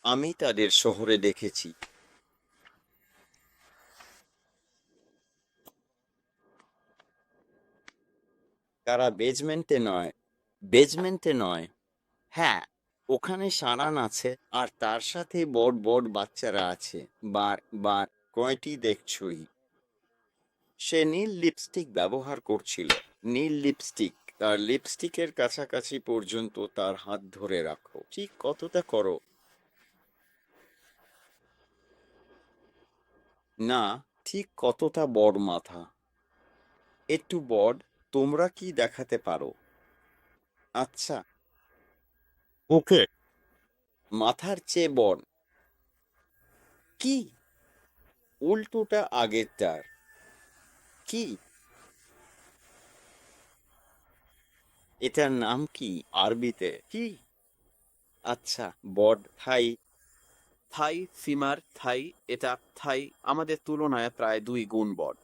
আমি তাদের শহরে দেখেছি। তারা বেজমেন্টে নয়। হ্যাঁ, ওখানে সারান আছে, আর তার সাথে বড় বড় বাচ্চারা আছে। বার বার কয়টি দেখছই। সে নীল লিপস্টিক ব্যবহার করছিল। নীল লিপস্টিক। তার লিপস্টিকের কাছাকাছি পর্যন্ত তার হাত ধরে রাখো। ঠিক কতটা করো? না, ঠিক কতটা বড় মাথা? একটু বড়। তোমরা কি দেখাতে পারো? আচ্ছা, ওকে। মাথার চেয়ে বড়। কি? উল্টোটা আগেরটার। কি? এটার নাম কি আরবিতে? কি? আচ্ছা, বড় থাই। থাই ফিমার থাই। এটা থাই আমাদের তুলনায় প্রায় 2 গুণ বড়।